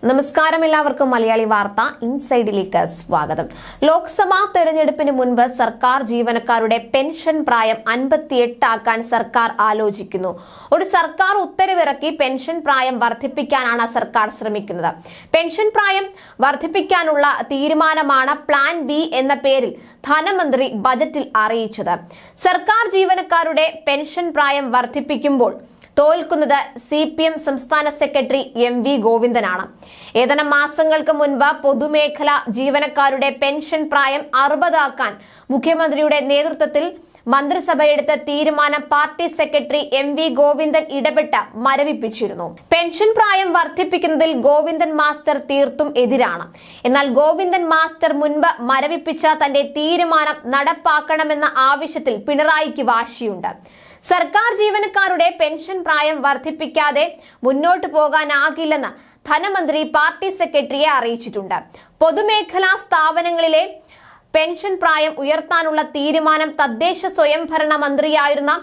നമസ്കാരം, എല്ലാവർക്കും മലയാളി വാർത്ത ഇൻസൈഡിലേക്ക് സ്വാഗതം. ലോക്സഭാ തെരഞ്ഞെടുപ്പിന് മുൻപ് സർക്കാർ ജീവനക്കാരുടെ പെൻഷൻ പ്രായം 58 ആക്കാൻ സർക്കാർ ആലോചിക്കുന്നു. ഒരു സർക്കാർ ഉത്തരവിറക്കി പെൻഷൻ പ്രായം വർദ്ധിപ്പിക്കാനാണ് സർക്കാർ ശ്രമിക്കുന്നത്. പെൻഷൻ പ്രായം വർദ്ധിപ്പിക്കാനുള്ള തീരുമാനമാണ് പ്ലാൻ ബി എന്ന പേരിൽ ധനമന്ത്രി ബജറ്റിൽ അറിയിച്ചത്. സർക്കാർ ജീവനക്കാരുടെ പെൻഷൻ പ്രായം വർദ്ധിപ്പിക്കുമ്പോൾ തോൽക്കുന്നത് CPM സംസ്ഥാന സെക്രട്ടറി MV ഗോവിന്ദനാണ്. ഏതാനും മാസങ്ങൾക്ക് മുൻപ് പൊതുമേഖലാ ജീവനക്കാരുടെ പെൻഷൻ പ്രായം 60 ആക്കാൻ മുഖ്യമന്ത്രിയുടെ നേതൃത്വത്തിൽ മന്ത്രിസഭയെടുത്ത തീരുമാനം പാർട്ടി സെക്രട്ടറി MV ഗോവിന്ദൻ ഇടപെട്ട് മരവിപ്പിച്ചിരുന്നു. പെൻഷൻ പ്രായം വർദ്ധിപ്പിക്കുന്നതിൽ ഗോവിന്ദൻ മാസ്റ്റർ തീർത്തും എതിരാണ്. എന്നാൽ ഗോവിന്ദൻ മാസ്റ്റർ മുൻപ് മരവിപ്പിച്ച തന്റെ തീരുമാനം നടപ്പാക്കണമെന്ന ആവശ്യത്തിൽ പിണറായിക്ക് വാശിയുണ്ട്. സർക്കാർ ജീവനക്കാരുടെ പെൻഷൻ പ്രായം വർദ്ധിപ്പിക്കാതെ മുന്നോട്ടു പോകാനാകില്ലെന്ന് ധനമന്ത്രി പാർട്ടി സെക്രട്ടറിയെ അറിയിച്ചിട്ടുണ്ട്. പൊതുമേഖലാ സ്ഥാപനങ്ങളിലെ പെൻഷൻ പ്രായം ഉയർത്താനുള്ള തീരുമാനം തദ്ദേശ സ്വയംഭരണ മന്ത്രിയായിരുന്ന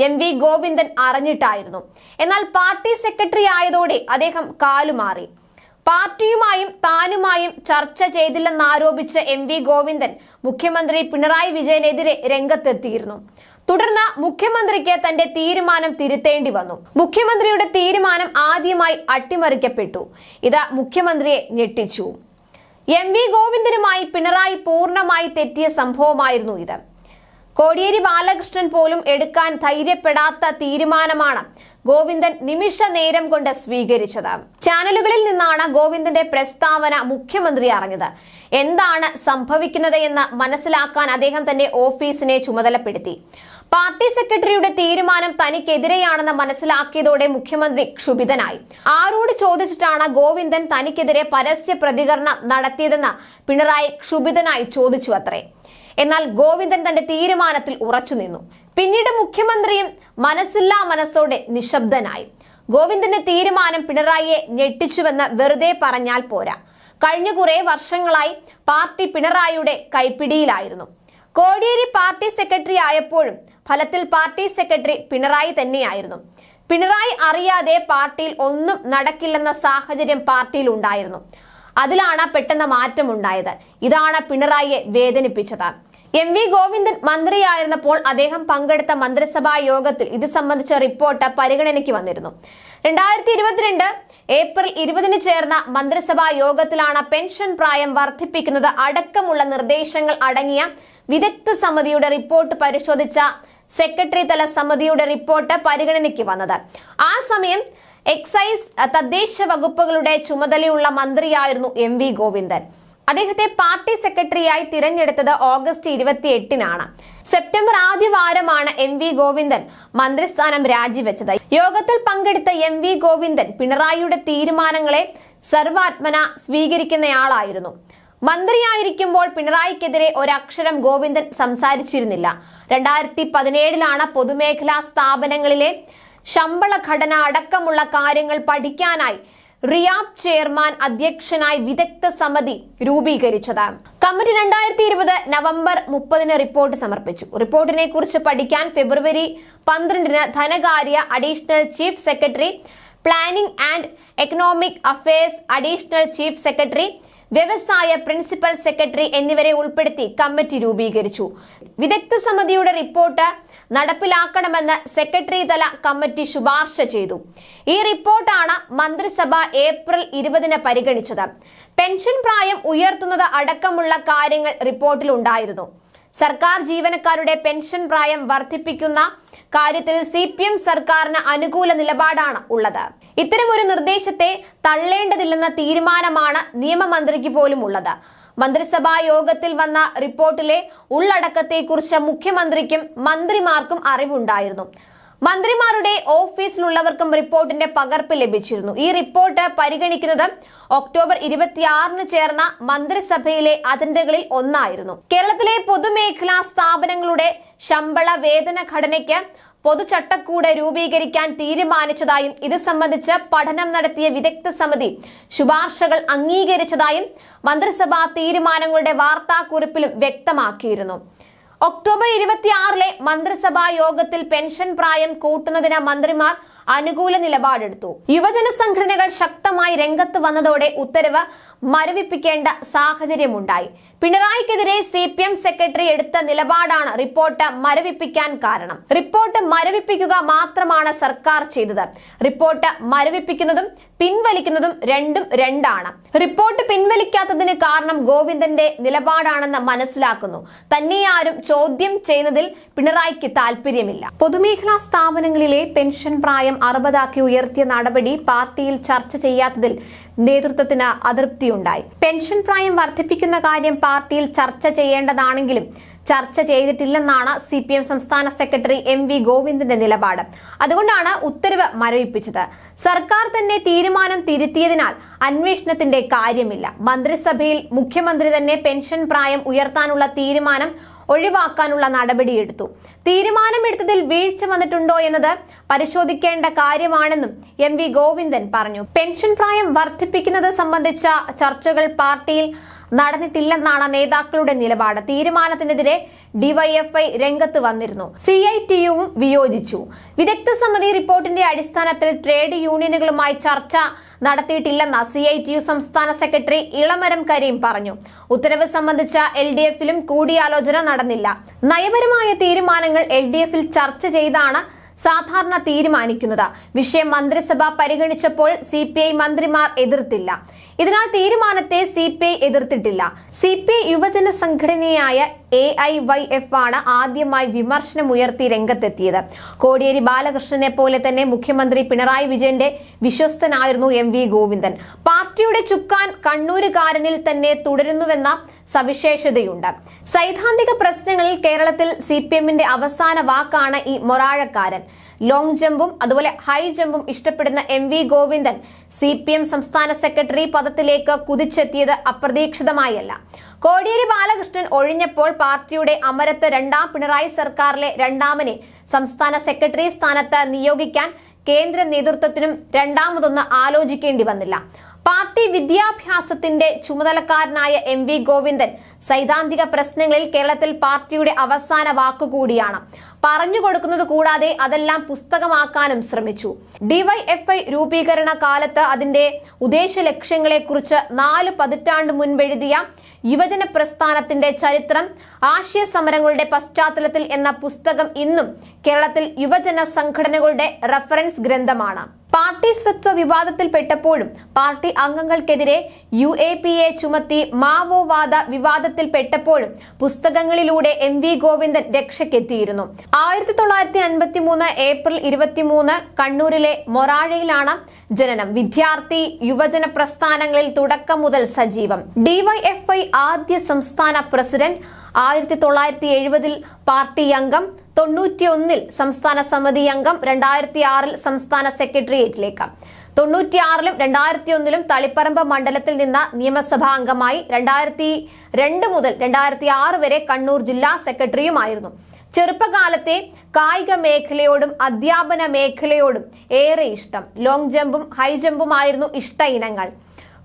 MV ഗോവിന്ദൻ അറിഞ്ഞിട്ടായിരുന്നു. എന്നാൽ പാർട്ടി സെക്രട്ടറി ആയതോടെ അദ്ദേഹം കാലുമാറി. പാർട്ടിയുമായും താനുമായും ചർച്ച ചെയ്തില്ലെന്നാരോപിച്ച് MV ഗോവിന്ദൻ മുഖ്യമന്ത്രി പിണറായി വിജയനെതിരെ രംഗത്തെത്തിയിരുന്നു. തുടർന്ന് മുഖ്യമന്ത്രിക്ക് തന്റെ തീരുമാനം തിരുത്തേണ്ടി വന്നു. മുഖ്യമന്ത്രിയുടെ തീരുമാനം ആദ്യമായി അട്ടിമറിക്കപ്പെട്ടു. ഇത് മുഖ്യമന്ത്രിയെ ഞെട്ടിച്ചു. MV ഗോവിന്ദനുമായി പിണറായി പൂർണ്ണമായി തെറ്റിയ സംഭവമായിരുന്നു ഇത്. കോടിയേരി ബാലകൃഷ്ണൻ പോലും എടുക്കാൻ ധൈര്യപ്പെടാത്ത തീരുമാനമാണ് ഗോവിന്ദൻ നിമിഷ നേരം കൊണ്ട് സ്വീകരിച്ചത്. ചാനലുകളിൽ നിന്നാണ് ഗോവിന്ദന്റെ പ്രസ്താവന മുഖ്യമന്ത്രി അറിഞ്ഞത്. എന്താണ് സംഭവിക്കുന്നത് എന്ന് മനസ്സിലാക്കാൻ അദ്ദേഹം തന്റെ ഓഫീസിനെ ചുമതലപ്പെടുത്തി. പാർട്ടി സെക്രട്ടറിയുടെ തീരുമാനം തനിക്കെതിരെയാണെന്ന് മനസ്സിലാക്കിയതോടെ മുഖ്യമന്ത്രി ക്ഷുഭിതനായി. ആരോട് ചോദിച്ചിട്ടാണ് ഗോവിന്ദൻ തനിക്കെതിരെ പരസ്യ പ്രതികരണം നടത്തിയതെന്ന് പിണറായി ക്ഷുഭിതനായി ചോദിച്ചു അത്രേ. എന്നാൽ ഗോവിന്ദൻ തന്റെ തീരുമാനത്തിൽ ഉറച്ചുനിന്നു. പിന്നീട് മുഖ്യമന്ത്രിയും മനസ്സില്ലാ മനസ്സോടെ നിശബ്ദനായി. ഗോവിന്ദന്റെ തീരുമാനം പിണറായിയെ ഞെട്ടിച്ചുവെന്ന് വെറുതെ പറഞ്ഞാൽ പോരാ. കഴിഞ്ഞ കുറെ വർഷങ്ങളായി പാർട്ടി പിണറായിയുടെ കൈപ്പിടിയിലായിരുന്നു. കോടിയേരി പാർട്ടി സെക്രട്ടറി ആയപ്പോഴും ഫലത്തിൽ പാർട്ടി സെക്രട്ടറി പിണറായി തന്നെയായിരുന്നു. പിണറായി അറിയാതെ പാർട്ടിയിൽ ഒന്നും നടക്കില്ലെന്ന സാഹചര്യം പാർട്ടിയിൽ ഉണ്ടായിരുന്നു. അതിലാണ് പെട്ടെന്ന് മാറ്റമുണ്ടായത്. ഇതാണ് പിണറായിയെ വേദനിപ്പിച്ചത്. MV ഗോവിന്ദൻ മന്ത്രിയായിരുന്നപ്പോൾ അദ്ദേഹം പങ്കെടുത്ത മന്ത്രിസഭാ യോഗത്തിൽ ഇത് സംബന്ധിച്ച റിപ്പോർട്ട് പരിഗണനയ്ക്ക് വന്നിരുന്നു. 2022 ഏപ്രിൽ 20 ചേർന്ന മന്ത്രിസഭാ യോഗത്തിലാണ് പെൻഷൻ പ്രായം വർദ്ധിപ്പിക്കുന്നത് അടക്കമുള്ള നിർദ്ദേശങ്ങൾ അടങ്ങിയ വിദഗ്ധ സമിതിയുടെ റിപ്പോർട്ട് പരിശോധിച്ച സെക്രട്ടറി തല സമിതിയുടെ റിപ്പോർട്ട് പരിഗണനയ്ക്ക് വന്നത്. ആ സമയം എക്സൈസ് തദ്ദേശ വകുപ്പുകളുടെ ചുമതലയുള്ള മന്ത്രിയായിരുന്നു MV ഗോവിന്ദൻ. അദ്ദേഹത്തെ പാർട്ടി സെക്രട്ടറിയായി തിരഞ്ഞെടുത്തത് ഓഗസ്റ്റ് 28-നാണ്. സെപ്റ്റംബർ ആദ്യവാരമാണ് MV ഗോവിന്ദൻ മന്ത്രിസ്ഥാനം രാജിവെച്ചത്. യോഗത്തിൽ പങ്കെടുത്ത MV ഗോവിന്ദൻ പിണറായിയുടെ തീരുമാനങ്ങളെ സർവാത്മന സ്വീകരിക്കുന്നയാളായിരുന്നു. മന്ത്രിയായിരിക്കുമ്പോൾ പിണറായിക്കെതിരെ ഒരക്ഷരം ഗോവിന്ദൻ സംസാരിച്ചിരുന്നില്ല. 2017 പൊതുമേഖലാ സ്ഥാപനങ്ങളിലെ ശമ്പള ഘടന അടക്കമുള്ള കാര്യങ്ങൾ പഠിക്കാനായി റിയാബ് ചെയർമാൻ അധ്യക്ഷനായി വിദഗ്ധ സമിതി രൂപീകരിച്ചത്. കമ്മിറ്റി 2020 നവംബർ 30 റിപ്പോർട്ട് സമർപ്പിച്ചു. റിപ്പോർട്ടിനെ കുറിച്ച് പഠിക്കാൻ ഫെബ്രുവരി 12 ധനകാര്യ additional chief secretary, planning and economic affairs additional chief secretary, വ്യവസായ പ്രിൻസിപ്പൽ സെക്രട്ടറി എന്നിവരെ ഉൾപ്പെടുത്തി കമ്മിറ്റി രൂപീകരിച്ചു. വിദഗ്ധ സമിതിയുടെ റിപ്പോർട്ട് നടപ്പിലാക്കണമെന്ന് സെക്രട്ടറി തല കമ്മിറ്റി ശുപാർശ ചെയ്തു. ഈ റിപ്പോർട്ടാണ് മന്ത്രിസഭ ഏപ്രിൽ 20 പരിഗണിച്ചത്. പെൻഷൻ പ്രായം ഉയർത്തുന്നത് അടക്കമുള്ള കാര്യങ്ങൾ റിപ്പോർട്ടിൽ ഉണ്ടായിരുന്നു. സർക്കാർ ജീവനക്കാരുടെ പെൻഷൻ പ്രായം വർദ്ധിപ്പിക്കുന്ന കാര്യത്തിൽ CPM സർക്കാരിന് അനുകൂല നിലപാടാണ് ഉള്ളത്. ഇത്തരമൊരു നിർദ്ദേശത്തെ തള്ളേണ്ടതില്ലെന്ന തീരുമാനമാണ് നിയമമന്ത്രിക്ക് പോലും ഉള്ളത്. മന്ത്രിസഭാ യോഗത്തിൽ വന്ന റിപ്പോർട്ടിലെ ഉള്ളടക്കത്തെക്കുറിച്ച് മുഖ്യമന്ത്രിക്കും മന്ത്രിമാർക്കും അറിവുണ്ടായിരുന്നു. മന്ത്രിമാരുടെ ഓഫീസിലുള്ളവർക്കും റിപ്പോർട്ടിന്റെ പകർപ്പ് ലഭിച്ചിരുന്നു. ഈ റിപ്പോർട്ട് പരിഗണിക്കുന്നത് ഒക്ടോബർ 26 ചേർന്ന മന്ത്രിസഭയിലെ അജണ്ടകളിൽ ഒന്നായിരുന്നു. കേരളത്തിലെ പൊതുമേഖലാ സ്ഥാപനങ്ങളുടെ ശമ്പള വേതന ഘടനയ്ക്ക് പൊതുചട്ടക്കൂട് രൂപീകരിക്കാൻ തീരുമാനിച്ചതായും ഇത് സംബന്ധിച്ച് പഠനം നടത്തിയ വിദഗ്ധ സമിതി ശുപാർശകൾ അംഗീകരിച്ചതായും മന്ത്രിസഭാ തീരുമാനങ്ങളുടെ വാർത്താക്കുറിപ്പിലും വ്യക്തമാക്കിയിരുന്നു. ഒക്ടോബർ 26 മന്ത്രിസഭാ യോഗത്തിൽ പെൻഷൻ പ്രായം കൂട്ടുന്നതിന് മന്ത്രിമാർ അനുകൂല നിലപാടെടുത്തു. യുവജന സംഘടനകൾ ശക്തമായി രംഗത്ത് വന്നതോടെ ഉത്തരവ് മരവിപ്പിക്കേണ്ട സാഹചര്യമുണ്ടായി. പിണറായിക്കെതിരെ CPM സെക്രട്ടറി എടുത്ത നിലപാടാണ് റിപ്പോർട്ട് മരവിപ്പിക്കാൻ കാരണം. റിപ്പോർട്ട് മരവിപ്പിക്കുക മാത്രമാണ് സർക്കാർ ചെയ്തത്. റിപ്പോർട്ട് മരവിപ്പിക്കുന്നതും പിൻവലിക്കുന്നതും രണ്ടാണ്. റിപ്പോർട്ട് പിൻവലിക്കാത്തതിന് കാരണം ഗോവിന്ദന്റെ നിലപാടാണെന്ന് മനസ്സിലാക്കുന്നു. തന്നെ ആരും ചോദ്യം ചെയ്യുന്നതിൽ പിണറായിക്ക് താല്പര്യമില്ല. പൊതുമേഖലാ സ്ഥാപനങ്ങളിലെ പെൻഷൻ പ്രായം 60 ഉയർത്തിയ നടപടി പാർട്ടിയിൽ ചർച്ച ചെയ്യാത്തതിൽ നേതൃത്വത്തിന് അതൃപ്തിയുണ്ടായി. പെൻഷൻ പ്രായം വർദ്ധിപ്പിക്കുന്ന കാര്യം പാർട്ടിയിൽ ചർച്ച ചെയ്യേണ്ടതാണെങ്കിലും ചർച്ച ചെയ്തിട്ടില്ലെന്നാണ് CPM സംസ്ഥാന സെക്രട്ടറി MV ഗോവിന്ദന്റെ നിലപാട്. അതുകൊണ്ടാണ് ഉത്തരവ് മരവിപ്പിച്ചത്. സർക്കാർ തന്നെ തീരുമാനം തിരുത്തിയതിനാൽ അന്വേഷണത്തിന്റെ കാര്യമില്ല. മന്ത്രിസഭയിൽ മുഖ്യമന്ത്രി തന്നെ പെൻഷൻ പ്രായം ഉയർത്താനുള്ള തീരുമാനം ഒഴിവാക്കാനുള്ള നടപടിയെടുത്തു. തീരുമാനമെടുത്തതിൽ വീഴ്ച വന്നിട്ടുണ്ടോ എന്നത് പരിശോധിക്കേണ്ട കാര്യമാണെന്നും MV ഗോവിന്ദൻ പറഞ്ഞു. പെൻഷൻ പ്രായം വർദ്ധിപ്പിക്കുന്നത് സംബന്ധിച്ച ചർച്ചകൾ പാർട്ടിയിൽ നടന്നിട്ടില്ലെന്നാണ് നേതാക്കളുടെ നിലപാട്. തീരുമാനത്തിനെതിരെ DYFI രംഗത്ത് വന്നിരുന്നു. CITUവും വിയോജിച്ചു. വിദഗ്ധ സമിതി റിപ്പോർട്ടിന്റെ അടിസ്ഥാനത്തിൽ ട്രേഡ് യൂണിയനുകളുമായി ചർച്ച നടത്തിയിട്ടില്ലെന്ന് CITU സംസ്ഥാന സെക്രട്ടറി ഇളമരം കരീം പറഞ്ഞു. ഉത്തരവ് സംബന്ധിച്ച LDFിലും കൂടിയാലോചന നടന്നില്ല. നയപരമായ തീരുമാനങ്ങൾ LDFിൽ ചർച്ച ചെയ്താണ് സാധാരണ തീരുമാനിക്കുന്നത്. വിഷയം മന്ത്രിസഭ പരിഗണിച്ചപ്പോൾ CPI മന്ത്രിമാർ എതിർത്തില്ല. ഇതിനാൽ തീരുമാനത്തെ CPI എതിർത്തിട്ടില്ല. CPI യുവജന സംഘടനയായ AIYF ആണ് ആദ്യമായി വിമർശനമുയർത്തി രംഗത്തെത്തിയത്. കോടിയേരി ബാലകൃഷ്ണനെ പോലെ തന്നെ മുഖ്യമന്ത്രി പിണറായി വിജയന്റെ വിശ്വസ്തനായിരുന്നു MV ഗോവിന്ദൻ. പാർട്ടിയുടെ ചുക്കാൻ കണ്ണൂരുകാരനിൽ തന്നെ തുടരുന്നുവെന്ന സവിശേഷതയുണ്ട്. സൈദ്ധാന്തിക പ്രശ്നങ്ങളിൽ കേരളത്തിൽ CPMന്റെ അവസാന വാക്കാണ് ഈ മൊറാഴക്കാരൻ. ലോങ് ജമ്പും അതുപോലെ ഹൈ ജമ്പും ഇഷ്ടപ്പെടുന്ന MV ഗോവിന്ദൻ CPM സംസ്ഥാന സെക്രട്ടറി പദത്തിലേക്ക് കുതിച്ചെത്തിയത് അപ്രതീക്ഷിതമായല്ല. കോടിയേരി ബാലകൃഷ്ണൻ ഒഴിഞ്ഞപ്പോൾ പാർട്ടിയുടെ അമരത്ത് രണ്ടാം പിണറായി സർക്കാരിലെ രണ്ടാമനെ സംസ്ഥാന സെക്രട്ടറി സ്ഥാനത്ത് നിയോഗിക്കാൻ കേന്ദ്ര നേതൃത്വത്തിനും രണ്ടാമതൊന്ന് ആലോചിക്കേണ്ടി വന്നില്ല. പാർട്ടി വിദ്യാഭ്യാസത്തിന്റെ ചുമതലക്കാരനായ MV ഗോവിന്ദൻ സൈദ്ധാന്തിക പ്രശ്നങ്ങളിൽ കേരളത്തിൽ പാർട്ടിയുടെ അവസാന വാക്കുകൂടിയാണ്. പറഞ്ഞു കൊടുക്കുന്നത് കൂടാതെ അതെല്ലാം പുസ്തകമാക്കാനും ശ്രമിച്ചു. DYFI രൂപീകരണ കാലത്ത് അതിന്റെ ഉദ്ദേശ ലക്ഷ്യങ്ങളെ കുറിച്ച് 4 പതിറ്റാണ്ട് മുൻപെഴുതിയ യുവജന പ്രസ്ഥാനത്തിന്റെ ചരിത്രം ആശയ സമരങ്ങളുടെ പശ്ചാത്തലത്തിൽ എന്ന പുസ്തകം ഇന്നും കേരളത്തിൽ യുവജന സംഘടനകളുടെ റഫറൻസ് ഗ്രന്ഥമാണ്. പാർട്ടി സ്വത്വ വിവാദത്തിൽപ്പെട്ടപ്പോഴും പാർട്ടി അംഗങ്ങൾക്കെതിരെ UAPA ചുമത്തി മാവോവാദ വിവാദത്തിൽപ്പെട്ടപ്പോഴും പുസ്തകങ്ങളിലൂടെ MV ഗോവിന്ദൻ രക്ഷയ്ക്കെത്തിയിരുന്നു. 1953 ഏപ്രിൽ 23 കണ്ണൂരിലെ മൊറാഴയിലാണ് ജനനം. വിദ്യാർത്ഥി യുവജന പ്രസ്ഥാനങ്ങളിൽ തുടക്കം മുതൽ സജീവം. DYFI ആദ്യ സംസ്ഥാന പ്രസിഡന്റ്, 1970 പാർട്ടി അംഗം, 91 സംസ്ഥാന സമിതി അംഗം, 2006 സംസ്ഥാന സെക്രട്ടേറിയറ്റിലേക്ക്, 96 2001 തളിപ്പറമ്പ് മണ്ഡലത്തിൽ നിന്ന് നിയമസഭാ അംഗമായി, 2002 മുതൽ 2006 വരെ കണ്ണൂർ ജില്ലാ സെക്രട്ടറിയുമായിരുന്നു. ചെറുപ്പകാലത്തെ കായിക മേഖലയോടും അധ്യാപന മേഖലയോടും ഏറെ ഇഷ്ടം. ലോങ് ജമ്പും ഹൈ ജമ്പുമായിരുന്നു ഇഷ്ട ഇനങ്ങൾ.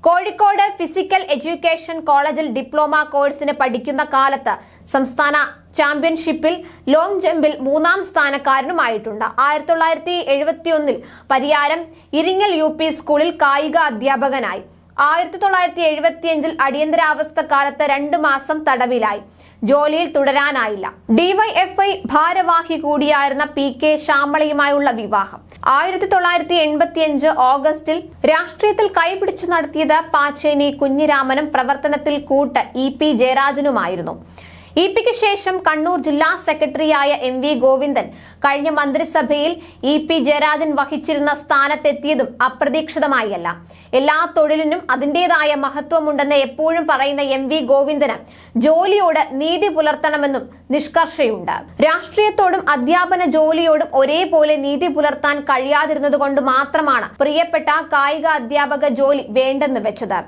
കോഴിക്കോട് ഫിസിക്കൽ എഡ്യൂക്കേഷൻ കോളേജിൽ ഡിപ്ലോമ കോഴ്സിന് പഠിക്കുന്ന കാലത്ത് സംസ്ഥാന ചാമ്പ്യൻഷിപ്പിൽ ലോങ് ജമ്പിൽ 3ാം സ്ഥാനക്കാരനുമായിട്ടുണ്ട്. 1971 പരിയാരം ഇരിങ്ങൽ UP സ്കൂളിൽ കായിക അധ്യാപകനായി. 1975 അടിയന്തരാവസ്ഥ കാലത്ത് 2 മാസം തടവിലായി. ജോലിയിൽ തുടരാനായില്ല. DYFI ഭാരവാഹി കൂടിയായിരുന്ന PK ശ്യാമളയുമായുള്ള വിവാഹം 1985 ഓഗസ്റ്റിൽ രാഷ്ട്രീയത്തിൽ കൈപിടിച്ചു നടത്തിയത് പാച്ചേനി കുഞ്ഞിരാമനും പ്രവർത്തനത്തിൽ കൂട്ട് EP ജയരാജനുമായിരുന്നു. EP-ക്ക് ശേഷം കണ്ണൂർ ജില്ലാ സെക്രട്ടറിയായ MV ഗോവിന്ദൻ കഴിഞ്ഞ മന്ത്രിസഭയിൽ EP ജയരാജൻ വഹിച്ചിരുന്ന സ്ഥാനത്തെത്തിയതും അപ്രതീക്ഷിതമായല്ല. എല്ലാ തൊഴിലിനും അതിന്റേതായ മഹത്വമുണ്ടെന്ന് എപ്പോഴും പറയുന്ന MV ഗോവിന്ദന് ജോലിയോട് നീതി പുലർത്തണമെന്നും നിഷ്കർഷയുണ്ട്. രാഷ്ട്രീയത്തോടും അധ്യാപന ജോലിയോടും ഒരേപോലെ നീതി പുലർത്താൻ കഴിയാതിരുന്നത് കൊണ്ട് മാത്രമാണ് പ്രിയപ്പെട്ട കായിക അധ്യാപക ജോലി വേണ്ടെന്ന് വെച്ചത്.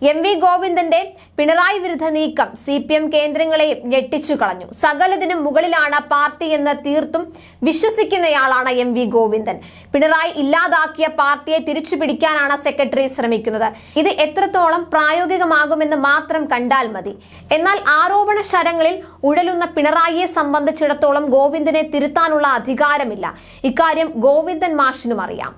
MV ഗോവിന്ദന്റെ പിണറായി വിരുദ്ധ നീക്കം CPM കേന്ദ്രങ്ങളെയും ഞെട്ടിച്ചു കളഞ്ഞു. സകലതിനും മുകളിലാണ് പാർട്ടി എന്ന് തീർത്തും വിശ്വസിക്കുന്നയാളാണ് MV ഗോവിന്ദൻ. പിണറായി ഇല്ലാതാക്കിയ പാർട്ടിയെ തിരിച്ചു പിടിക്കാനാണ് സെക്രട്ടറി ശ്രമിക്കുന്നത്. ഇത് എത്രത്തോളം പ്രായോഗികമാകുമെന്ന് മാത്രം കണ്ടാൽ മതി. എന്നാൽ ആരോപണ ശരങ്ങളിൽ ഉഴലുന്ന പിണറായിയെ സംബന്ധിച്ചിടത്തോളം ഗോവിന്ദനെ തിരുത്താനുള്ള അധികാരമില്ല. ഇക്കാര്യം ഗോവിന്ദൻ മാഷിനും അറിയാം.